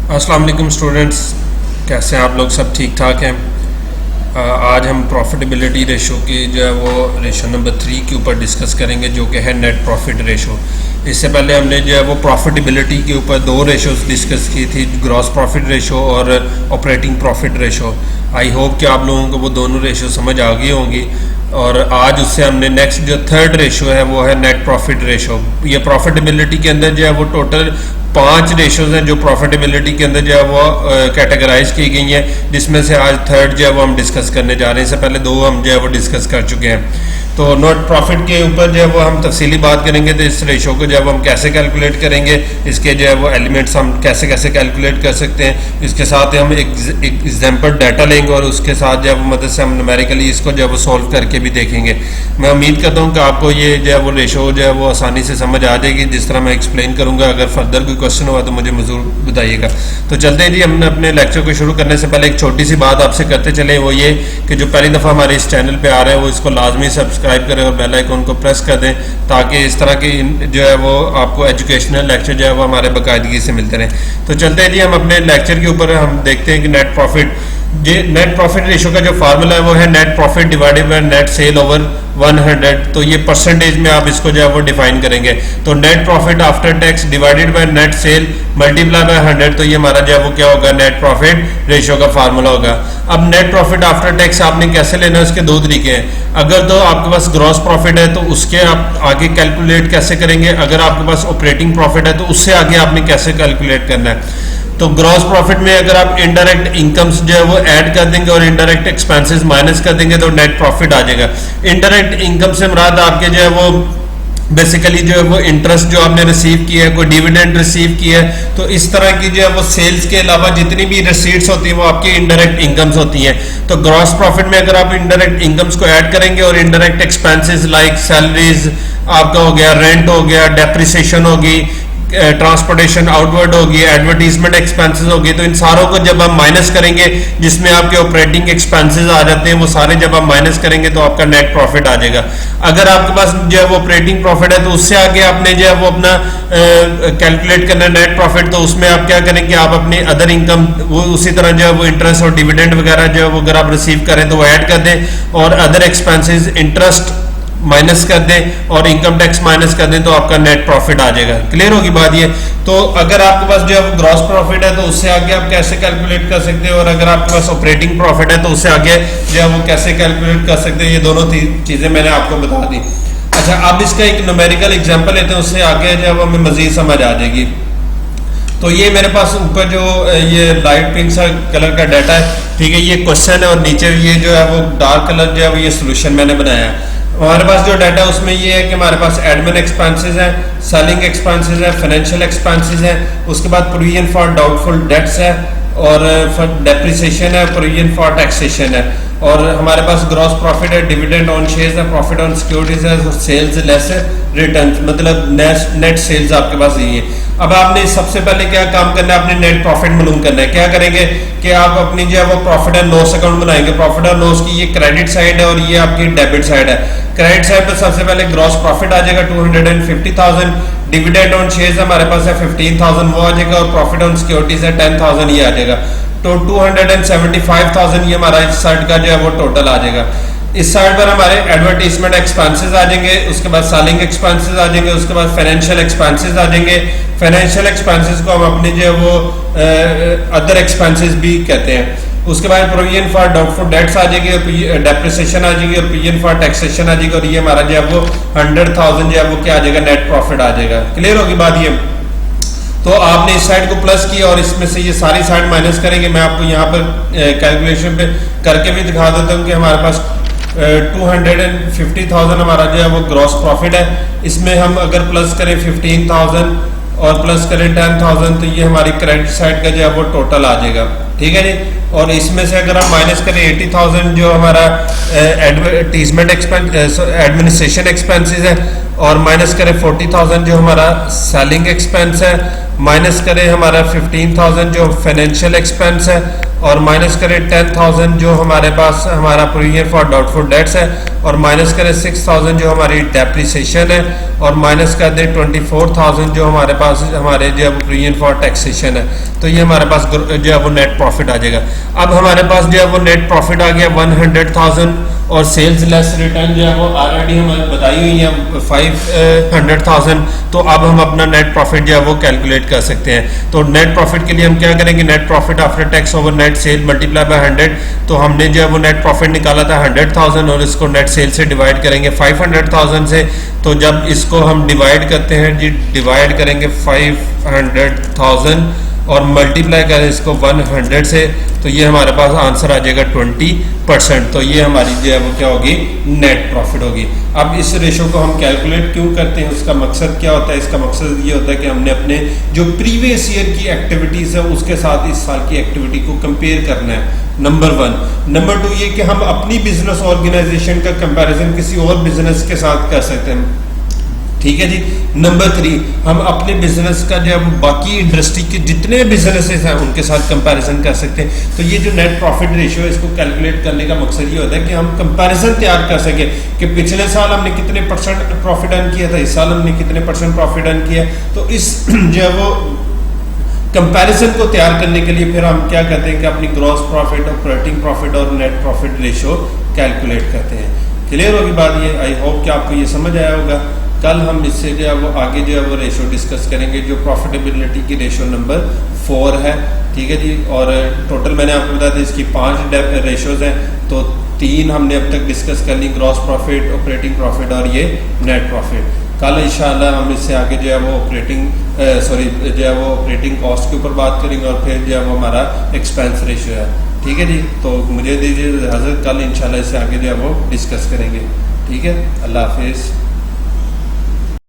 अस्सलाम वालेकुम स्टूडेंट्स, कैसे हैं आप लोग? सब ठीक ठाक हैं। आज हम प्रॉफिटेबिलिटी रेशो की जो है वो रेशो नंबर 3 के ऊपर डिस्कस करेंगे, जो कि है नेट प्रॉफिट रेशो। इससे पहले हमने जो है वो प्रॉफिटेबिलिटी के ऊपर दो रेशोस डिस्कस की थी, ग्रॉस प्रॉफिट रेशो और operating profit ratio. I hope कि आप लोगों को वो दोनों रेशो समझ आ गई होंगी। और आज उससे हमने नेक्स्ट जो थर्ड रेशो है वो है नेट प्रॉफिट रेशो। ये प्रॉफिटेबिलिटी के अंदर जो है वो टोटल 5 रेशोज हैं जो प्रॉफिटेबिलिटी के अंदर जो है वो कैटेगराइज की गई हैं, जिसमें से आज थर्ड जो है वो हम डिस्कस करने जा रहे हैं। इससे पहले 2 हम जो है वो डिस्कस कर चुके हैं। तो नेट प्रॉफिट के ऊपर जो है वो हम तफसीली बात करेंगे। तो इस रेशो को जब हम कैसे कैलकुलेट करेंगे, इसके जो है वो एलिमेंट्स हम कैसे कैसे कैलकुलेट कर सकते हैं, इसके साथ हम एक एग्जाम्पल डाटा लेंगे और उसके साथ जो है वो मदद से हम न्यूमेरिकली इसको जो है वो सॉल्व करके भी देखेंगे। मैं उम्मीद करता हूँ कि आपको ये जो है वो रेशो जो है वो आसानी से समझ आ जाएगी जिस तरह मैं एक्सप्लेन करूँगा। अगर फर्दर कोई क्वेश्चन हुआ तो मुझे ज़रूर बताइएगा। तो चलते हैं जी, हमने अपने लेक्चर को शुरू करने से पहले एक छोटी सी बात आपसे करते चले, वो ये कि जो पहली दफ़ा हमारे इस चैनल पे आ रहे हैं वो इसको लाजमी सब्सक्राइब करें और बेल आइकन को प्रेस कर दें, ताकि इस तरह की जो है वो आपको एजुकेशनल लेक्चर जो है वो हमारे बाकायदगी से मिलते रहें। तो चलते हैं जी, हम अपने लेक्चर के ऊपर हम देखते हैं कि नेट प्रॉफिट रेशो का जो फार्मूला है वो है net profit divided by net cell over 100। तो ये परसेंटेज में आप इसको जो है वो डिफाइन करेंगे। तो net profit after tax divided by net cell multiply by 100, तो ये हमारा जो है वो क्या होगा, नेट प्रॉफिट रेशो का फार्मूला होगा। अब नेट प्रॉफिट आफ्टर टैक्स आपने कैसे लेना है, उसके 2 तरीके हैं। अगर तो आपके पास ग्रॉस प्रॉफिट है तो उसके आप आगे कैलकुलेट कैसे करेंगे, अगर आपके पास ऑपरेटिंग प्रॉफिट है तो उससे आगे आपने कैसे कैलकुलेट करना है। तो ग्रॉस प्रॉफिट में अगर आप इनडायरेक्ट इनकम्स जो है वो ऐड कर देंगे और इनडायरेक्ट एक्सपेंसेस माइनस कर देंगे तो नेट प्रॉफिट आ जाएगा। इनडायरेक्ट इनकम से मुराद आपके जो है वो बेसिकली जो है वो इंटरेस्ट जो आपने रिसीव किया है, कोई डिविडेंड रिसीव किया है, तो इस तरह की जो है वो सेल्स के अलावा जितनी भी रिसीट्स होती हैं वो आपकी इनडायरेक्ट इनकम्स होती हैं। तो ग्रॉस प्रॉफिट में अगर आप इनडायरेक्ट इनकम्स को ऐड करेंगे और इनडायरेक्ट एक्सपेंसेस लाइक सैलरीज आपका हो गया, रेंट हो गया, डेप्रिसिएशन होगी, ट्रांसपोर्टेशन आउटवर्ड होगी, एडवर्टीजमेंट एक्सपेंसेस होगी, तो इन सारों को जब हम माइनस करेंगे, जिसमें आपके ऑपरेटिंग एक्सपेंसेस आ जाते हैं, वो सारे जब आप माइनस करेंगे तो आपका नेट प्रॉफिट आ जाएगा। अगर आपके पास जो है वो ऑपरेटिंग प्रॉफिट है तो उससे आगे आपने जो है वो अपना कैलकुलेट करना है नेट प्रॉफिट। तो उसमें आप क्या करेंगे, आप अपनी अदर इनकम वो उसी तरह जो है वो इंटरेस्ट और डिविडेंड वगैरह जो है वो अगर आप रिसीव करें तो वो ऐड कर दें, और अदर एक्सपेंसेस इंटरेस्ट माइनस कर दें और इनकम टैक्स माइनस कर दें, तो आपका नेट प्रॉफिट आ जाएगा। क्लियर होगी बात ये? तो अगर आपके पास जो है ग्रॉस प्रॉफिट है तो उससे आगे आप कैसे कैलकुलेट कर सकते हैं, और अगर आपके पास ऑपरेटिंग प्रॉफिट है तो उससे आगे जो है वो कैसे कैलकुलेट कर सकते हैं, ये दोनों चीजें मैंने आपको बता दी। अच्छा, अब इसका एक न्यूमेरिकल एग्जाम्पल लेते हैं, उससे आगे जो है वो हमें मजीद समझ आ जाएगी। तो ये मेरे पास ऊपर जो ये लाइट पिंक सा कलर का डाटा है, ठीक है, ये क्वेश्चन है, और नीचे ये जो है वो डार्क कलर जो है वो ये सोल्यूशन मैंने बनाया है। हमारे पास जो डाटा है उसमें ये है कि हमारे पास एडमिन एक्सपेंसेस है, सेलिंग एक्सपेंसेस है, फाइनेंशियल एक्सपेंसेस है, उसके बाद प्रोविजन फॉर डाउटफुल डेट्स है, और डेप्रिसिएशन है, प्रोविजन फॉर टैक्सेशन है, और हमारे पास ग्रॉस प्रॉफिट है, डिविडेंड ऑन शेयर्स है, प्रॉफिट ऑन सिक्योरिटीज है, सेल्स लेस रिटर्न, मतलब नेट सेल्स आपके पास यही है। अब आपने सबसे पहले क्या काम करना है, आपने नेट प्रॉफिट मालूम करना है। क्या करेंगे कि आप अपनी जो है वो प्रॉफिट एंड लॉस अकाउंट बनाएंगे। प्रॉफिट एंड लॉस की ये क्रेडिट साइड है और ये आपकी डेबिट साइड है। क्रेडिट साइड पर सबसे पहले ग्रॉस प्रॉफिट आ जाएगा 250,000, डिविडेंड ऑन शेयर्स हमारे पास है 15,000 वो आ जाएगा, और प्रॉफिट ऑन सिक्योरिटीज है 10,000 ये आ जाएगा। तो 275,000 ये हमारा इस साइड का जो है वो टोटल आ जाएगा। इस साइड पर हमारे एडवर्टीजमेंट एक्सपेंसेस आ जाएंगे, उसके बाद सेलिंग एक्सपेंसेस आ जाएंगे, उसके बाद फाइनेंशियल एक्सपेंसेस आ जाएंगे। फाइनेंशियल एक्सपेंसेस को हम अपने जो है वो अदर एक्सपेंसेस भी कहते हैं। उसके बाद प्रोविजन फॉर डाउटफुल डेट्स आ जाएगी, और डेप्रिसिएशन आ जाएगी, और प्रोविजन फॉर टैक्सेशन आ जाएगी, और ये हमारा जो है वो 100,000 जो है वो क्या आ जाएगा, नेट प्रॉफिट आ जाएगा। क्लियर होगी बात ये? तो आपने इस साइड को प्लस किया और इसमें से ये सारी साइड माइनस करेंगे। मैं आपको यहाँ पर कैलकुलेशन पे करके भी दिखा देता हूँ कि हमारे पास 250,000 हमारा जो है वो ग्रॉस प्रॉफिट है। इसमें हम अगर प्लस करें 15,000 और प्लस करें 10,000 तो ये हमारी क्रेडिट साइड का जो है वो टोटल आ जाएगा। ठीक है जी। और इसमें से अगर हम माइनस करें 80,000 जो हमारा एडवर्टीजमेंट एक्सपेंस एडमिनिस्ट्रेशन एक्सपेंसेस है, और माइनस करें 40,000 जो हमारा सेलिंग एक्सपेंस है, माइनस करें हमारा 15,000 जो फाइनेंशियल एक्सपेंस है, और माइनस करें 10,000 जो हमारे पास हमारा प्रोविजन फॉर डाउटफुल डेट्स है, और माइनस करें 6,000 जो हमारी डेप्रिसिएशन है, और माइनस कर दें 24,000 जो हमारे पास हमारे जो है प्रोविजन फॉर टैक्सेशन है। तो ये हमारे पास जो है वो नेट प्रॉफिट आ जाएगा। अब हमारे पास जो है वो नेट प्रॉफिट आ गया 100,000, और सेल्स लेस रिटर्न जो है वो ऑलरेडी हमें बताई हुई है 500,000। तो अब हम अपना नेट प्रॉफिट जो है वो कैलकुलेट कर सकते हैं। तो नेट प्रॉफिट के लिए हम क्या करेंगे, net profit after tax over net cell multiply by 100। तो हमने जो है वो नेट प्रॉफिट निकाला था 100,000 और इसको नेट सेल से डिवाइड करेंगे 500,000 से। तो जब इसको हम डिवाइड करते हैं जी, डिवाइड करेंगे 500,000 और मल्टीप्लाई करें इसको 100 से, तो ये हमारे पास आंसर आ जाएगा 20%। तो ये हमारी जो है वो क्या होगी, नेट प्रॉफिट होगी। अब इस रेशो को हम कैलकुलेट क्यों करते हैं, उसका मकसद क्या होता है? इसका मकसद ये होता है कि हमने अपने जो प्रीवियस ईयर की एक्टिविटीज़ है उसके साथ इस साल की एक्टिविटी को कंपेयर करना है, नंबर 1। नंबर 2 ये कि हम अपनी बिजनेस ऑर्गेनाइजेशन का कंपैरिजन किसी और बिजनेस के साथ कर सकते हैं, ठीक है जी। नंबर 3 हम अपने बिजनेस का जो बाकी इंडस्ट्री के जितने बिजनेसेस हैं उनके साथ कंपैरिजन कर सकते हैं। तो ये जो नेट प्रॉफिट रेशियो है इसको कैलकुलेट करने का मकसद ये होता है कि हम कंपैरिजन तैयार कर सकें कि पिछले साल हमने कितने परसेंट प्रॉफिट अर्न किया था, इस साल हमने कितने परसेंट प्रॉफिट अर्न किया। तो इस जो है वो कंपैरिजन को तैयार करने के लिए फिर हम क्या करते हैं कि अपनी ग्रॉस प्रॉफिट, ऑपरेटिंग प्रॉफिट और नेट प्रॉफिट रेशियो कैलकुलेट करते हैं। क्लियर होगी बात ये? आई होप कि आपको ये समझ आया होगा। कल हम इससे जो है वो आगे जो है वो रेशो डिस्कस करेंगे जो प्रॉफिटेबिलिटी की रेशो नंबर 4 है, ठीक है जी। और टोटल मैंने आपको बताया था इसकी 5 रेशोज हैं, तो 3 हमने अब तक डिस्कस कर ली, ग्रॉस प्रॉफिट, ऑपरेटिंग प्रॉफिट और ये नेट प्रॉफिट। कल इंशाल्लाह हम इससे आगे जो है वो ऑपरेटिंग कॉस्ट के ऊपर बात करेंगे और फिर जो है वो हमारा एक्सपेंस रेशियो है, ठीक है जी। तो मुझे दीजिए इजाज़त, कल इंशाल्लाह इससे आगे जो है वो डिस्कस करेंगे, ठीक है। अल्लाह हाफिज़।